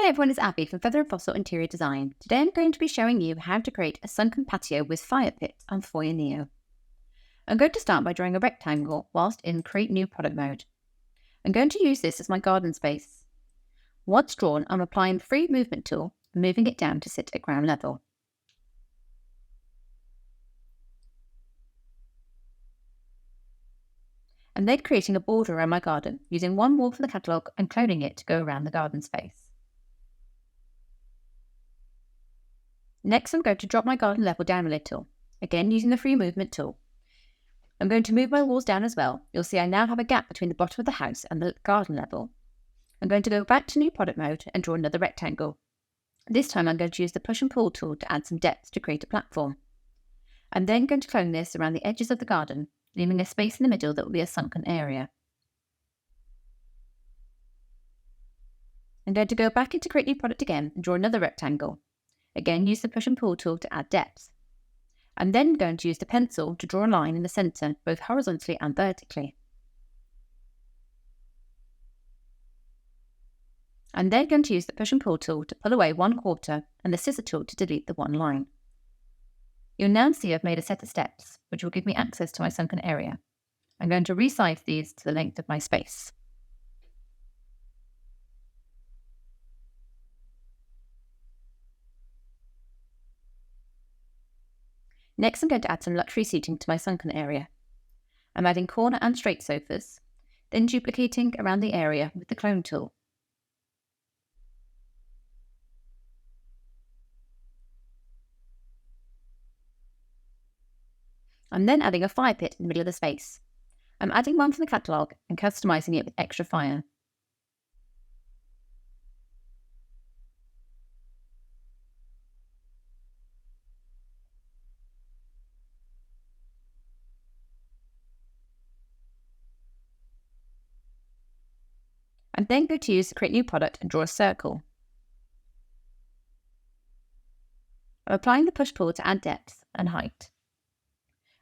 Hi everyone, it's Abby from Feather and Fossil Interior Design. Today I'm going to be showing you how to create a sunken patio with fire pits on Foyr Neo. I'm going to start by drawing a rectangle whilst in Create New Product mode. I'm going to use this as my garden space. Once drawn, I'm applying the Free Movement tool and moving it down to sit at ground level. I'm then creating a border around my garden using one wall from the catalogue and cloning it to go around the garden space. Next, I'm going to drop my garden level down a little, again using the Free Movement tool. I'm going to move my walls down as well. You'll see I now have a gap between the bottom of the house and the garden level. I'm going to go back to New Product mode and draw another rectangle. This time I'm going to use the Push and Pull tool to add some depth to create a platform. I'm then going to clone this around the edges of the garden, leaving a space in the middle that will be a sunken area. I'm going to go back into Create New Product again and draw another rectangle. Again, use the Push and Pull tool to add depth. I'm then going to use the pencil to draw a line in the centre, both horizontally and vertically. I'm then going to use the Push and Pull tool to pull away 1/4 and the Scissor tool to delete the one line. You'll now see I've made a set of steps, which will give me access to my sunken area. I'm going to resize these to the length of my space. Next, I'm going to add some luxury seating to my sunken area. I'm adding corner and straight sofas, then duplicating around the area with the clone tool. I'm then adding a fire pit in the middle of the space. I'm adding one from the catalogue and customising it with extra fire. I'm then going to use the Create New Product and draw a circle. I'm applying the Push Pull to add depth and height.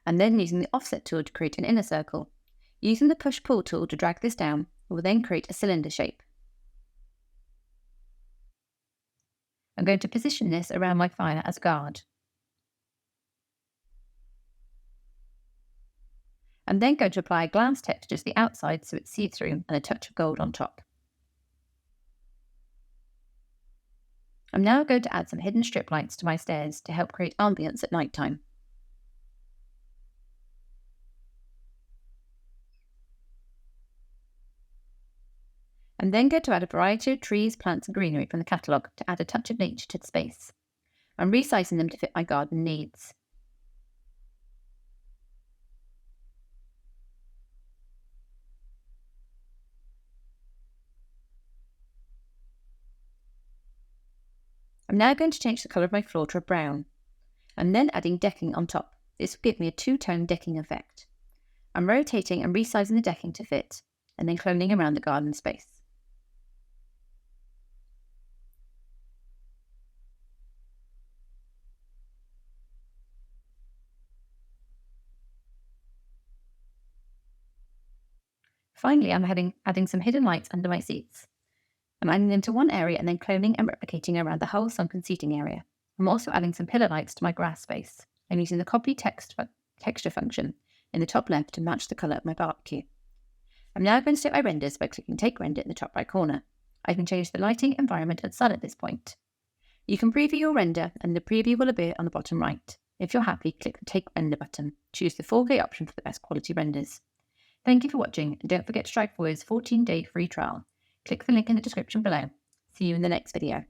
I'm then using the Offset tool to create an inner circle. Using the Push Pull tool to drag this down, we will then create a cylinder shape. I'm going to position this around my fire as a guard. I'm then going to apply a glass texture to the outside so it's see-through and a touch of gold on top. I'm now going to add some hidden strip lights to my stairs to help create ambience at night time. I'm then going to add a variety of trees, plants and greenery from the catalogue to add a touch of nature to the space. I'm resizing them to fit my garden needs. I'm now going to change the colour of my floor to a brown. I'm then adding decking on top. This will give me a two-tone decking effect. I'm rotating and resizing the decking to fit, and then cloning around the garden space. Finally, I'm adding some hidden lights under my seats. I'm adding them to one area and then cloning and replicating around the whole sunken seating area. I'm also adding some pillar lights to my grass space. I'm using the Copy Texture function in the top left to match the colour of my barbecue. I'm now going to set my renders by clicking Take Render in the top right corner. I can change the lighting, environment and sun at this point. You can preview your render and the preview will appear on the bottom right. If you're happy, click the Take Render button. Choose the 4K option for the best quality renders. Thank you for watching and don't forget to try Foyr's 14-day free trial. Click the link in the description below. See you in the next video.